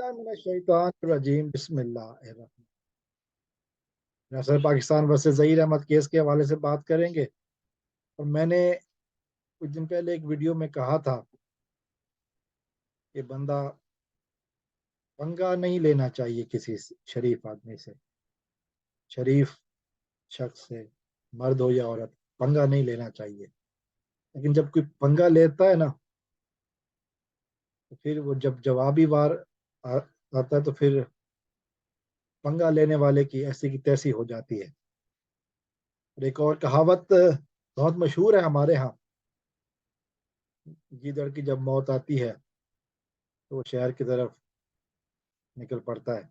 बिस्मिल्लाहिर्रहमानिर्रहीम बिस्मिल्लाहिर्रहमान। Sir Pakistan versus Zaheer Ahmad case के हवाले से बात करेंगे। और मैंने कुछ दिन पहले एक वीडियो में कहा था कि बंदा पंगा नहीं लेना चाहिए किसी शरीफ आदमी से, शरीफ शख्स से, मर्द हो या औरत, पंगा नहीं लेना चाहिए। लेकिन जब कोई पंगा लेता है ना, तो फिर वो जब जवाबी वार आता है तो फिर पंगा लेने वाले की ऐसी की तैसी हो जाती है। और एक और कहावत बहुत मशहूर है हमारे यहाँ, गीदड़ की जब मौत आती है तो वो शहर की तरफ निकल पड़ता है।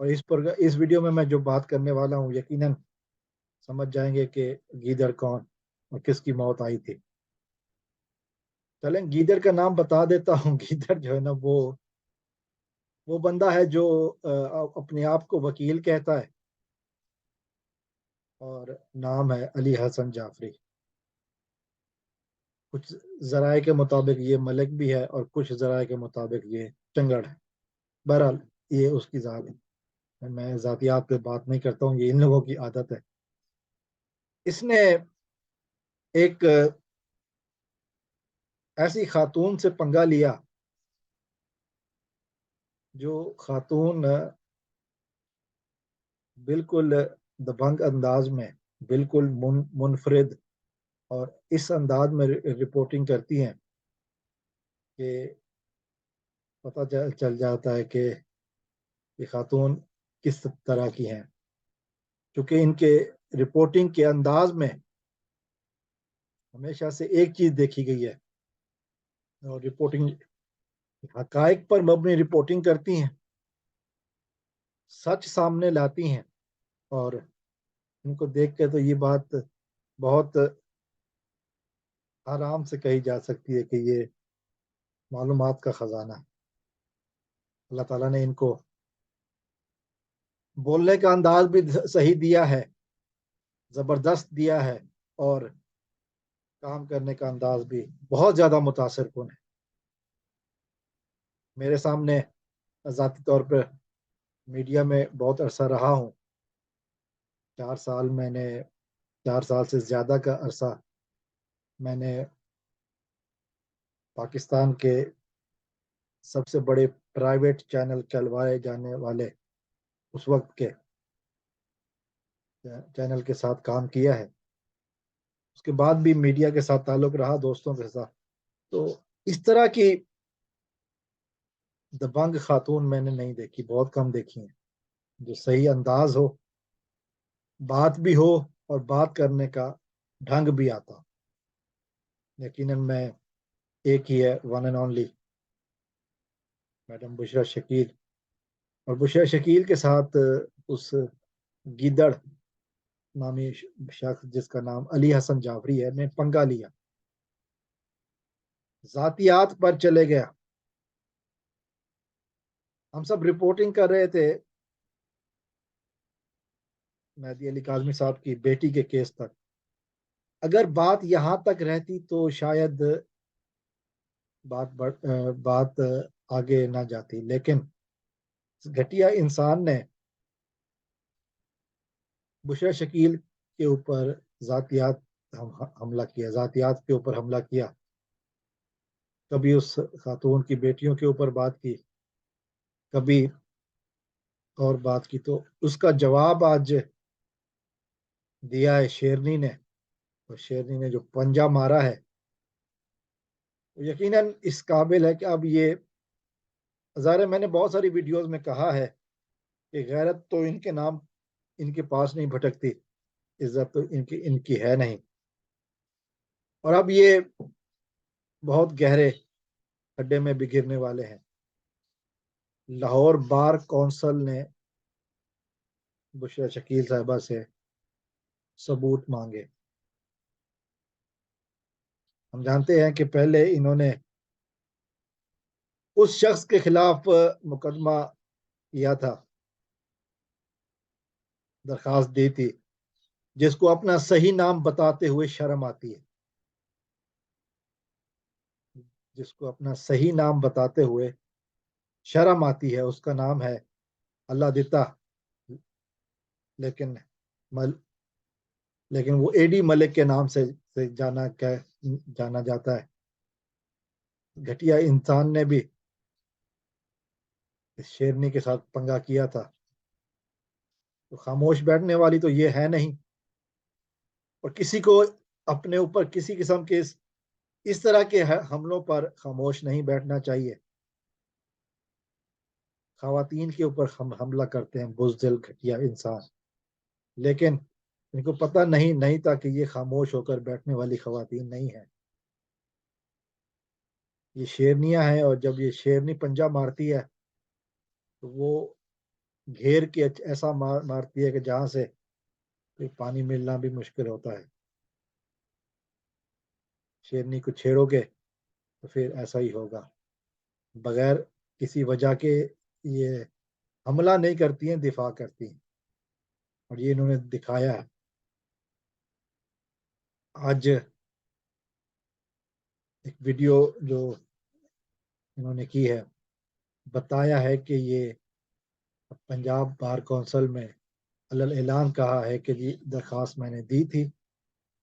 और इस वीडियो में मैं जो बात करने वाला हूँ, यकीनन समझ जाएंगे कि गीदड़ कौन और किसकी मौत आई थी। चलें, गीदड़ का नाम बता देता हूँ। गीदड़ जो है ना, वो बंदा है जो अपने आप को वकील कहता है और नाम है अली हसन जाफरी। कुछ जराए के मुताबिक ये मलिक भी है और कुछ जराए के मुताबिक ये चंगड़ है। बहरहाल ये उसकी जात है, मैं जातियात पे बात नहीं करता हूँ, ये इन लोगों की आदत है। इसने एक ऐसी खातून से पंगा लिया जो खातून बिल्कुल दबंग अंदाज में, बिल्कुल मुनफरिद और इस अंदाज में रिपोर्टिंग करती हैं कि पता चल जाता है कि ये खातून किस तरह की हैं। क्योंकि इनके रिपोर्टिंग के अंदाज में हमेशा से एक चीज देखी गई है, और रिपोर्टिंग हकायक पर मबनी रिपोर्टिंग करती हैं, सच सामने लाती हैं। और इनको देख के तो ये बात बहुत आराम से कही जा सकती है कि ये मालूमात का खजाना है। अल्लाह ताला ने इनको बोलने का अंदाज भी सही दिया है, जबरदस्त दिया है, और काम करने का अंदाज भी बहुत ज्यादा मुतासिर कुन है। मेरे सामने ज़ाती तौर पर मीडिया में बहुत अरसा रहा हूँ। 4 साल मैंने 4 साल से ज़्यादा का अरसा मैंने पाकिस्तान के सबसे बड़े प्राइवेट चैनल चलवाए जाने वाले उस वक्त के चैनल के साथ काम किया है। उसके बाद भी मीडिया के साथ ताल्लुक रहा, दोस्तों के साथ। तो इस तरह की दबंग खातून मैंने नहीं देखी, बहुत कम देखी हैं, जो सही अंदाज हो, बात भी हो और बात करने का ढंग भी आता। यकीनन मैं एक ही है, one and only madam Bushra Shakeel. और बुशरा शकील के साथ उस गीदड़ नामी शख्स जिसका नाम अली हसन जाफरी है ने पंगा लिया, जातियात पर चले गया। हम सब रिपोर्टिंग कर रहे थे मेहदी अली काज़मी साहब की बेटी के केस तक। अगर बात यहाँ तक रहती तो शायद बात आगे ना जाती, लेकिन घटिया इंसान ने बुशरा शकील के ऊपर जातियात हमला किया, जातियात के ऊपर हमला किया। कभी उस खातून की बेटियों के ऊपर बात की, कभी और बात की। तो उसका जवाब आज दिया है शेरनी ने, और शेरनी ने जो पंजा मारा है वो यकीनन इस काबिल है कि अब ये, ज़ाहिर है मैंने बहुत सारी वीडियोस में कहा है कि गैरत तो इनके नाम इनके पास नहीं भटकती, इज्जत तो इनकी इनकी है नहीं। और अब ये बहुत गहरे खड्डे में भी गिरने वाले हैं। लाहौर बार कौंसिल ने बुशरा शकील साहिबा से सबूत मांगे। हम जानते हैं कि पहले इन्होंने उस शख्स के खिलाफ मुकदमा किया था, दरखास्त दी थी, जिसको अपना सही नाम बताते हुए शर्म आती है, जिसको अपना सही नाम बताते हुए شرم آتی ہے. اس کا نام ہے اللہ دیتا، لیکن لیکن وہ اے ڈی ملک کے نام سے جانا جاتا ہے. گھٹیا انسان نے بھی اس شیرنی کے ساتھ پنگا کیا تھا. تو خاموش بیٹھنے والی تو یہ ہے نہیں، اور کسی کو اپنے اوپر کسی قسم کے اس طرح کے حملوں پر خاموش نہیں بیٹھنا چاہیے. خواتین کے اوپر حملہ کرتے ہیں بزدل گھٹیا انسان، لیکن ان کو پتہ نہیں تھا کہ یہ خاموش ہو کر بیٹھنے والی خواتین نہیں ہیں، یہ شیرنیاں ہیں. اور جب یہ شیرنی پنجہ مارتی ہے تو وہ گھیر کے ایسا مارتی ہے کہ جہاں سے پانی ملنا بھی مشکل ہوتا ہے. شیرنی کو چھیڑو گے تو پھر ایسا ہی ہوگا. بغیر کسی وجہ کے یہ حملہ نہیں کرتی ہیں، دفاع کرتی ہیں، اور یہ انہوں نے دکھایا ہے. آج ایک ویڈیو جو انہوں نے کی ہے، بتایا ہے کہ یہ پنجاب بار کونسل میں اعلان کہا ہے کہ جی درخواست میں نے دی تھی،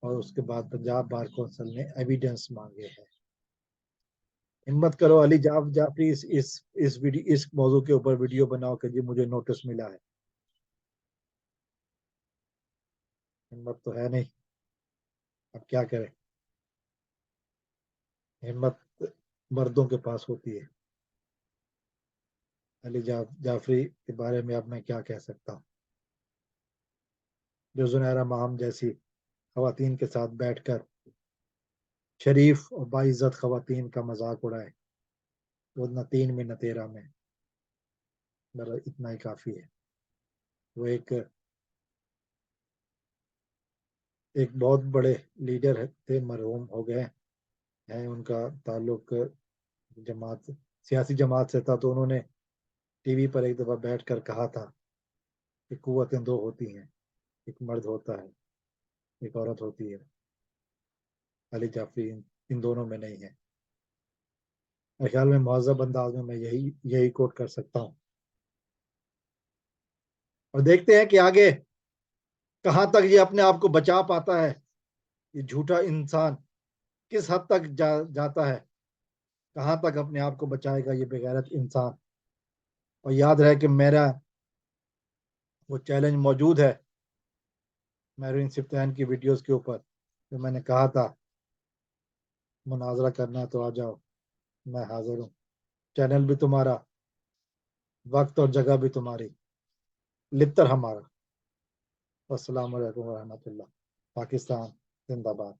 اور اس کے بعد پنجاب بار کونسل نے ایویڈنس مانگے ہیں. ہمت کرو علی جعفری، اس موضوع کے اوپر ویڈیو بناؤ کہ جی مجھے نوٹس ملا ہے. ہمت تو ہے نہیں، اب کیا کریں. ہمت مردوں کے پاس ہوتی ہے. علی جعفری کے بارے میں اب میں کیا کہہ سکتا ہوں، جو زنیرہ ماہم جیسی خواتین کے ساتھ بیٹھ کر شریف اور باعزت خواتین کا مذاق اڑائے. وہ نہ 3 میں نہ 13 میں، اتنا ہی کافی ہے. وہ ایک بہت بڑے لیڈر تھے، مرحوم ہو گئے ہیں. ان کا تعلق سیاسی جماعت سے تھا. تو انہوں نے ٹی وی پر ایک دفعہ بیٹھ کر کہا تھا کہ قوتیں 2 ہوتی ہیں، ایک مرد ہوتا ہے، ایک عورت ہوتی ہے. علی جعفری ان دونوں میں نہیں ہے. میرے خیال میں مہذب انداز میں یہی کوٹ کر سکتا ہوں. اور دیکھتے ہیں کہ آگے کہاں تک یہ اپنے آپ کو بچا پاتا ہے. یہ جھوٹا انسان کس حد تک جاتا ہے، کہاں تک اپنے آپ کو بچائے گا یہ بے غیرت انسان. اور یاد رہے کہ میرا وہ چیلنج موجود ہے میرین سبطین کی ویڈیوز کے اوپر، جو میں نے کہا تھا مناظرہ کرنا ہے تو آ جاؤ، میں حاضر ہوں. چینل بھی تمہارا، وقت اور جگہ بھی تمہاری، لتر ہمارا. السلام علیکم ورحمۃ اللہ. پاکستان زندہ باد.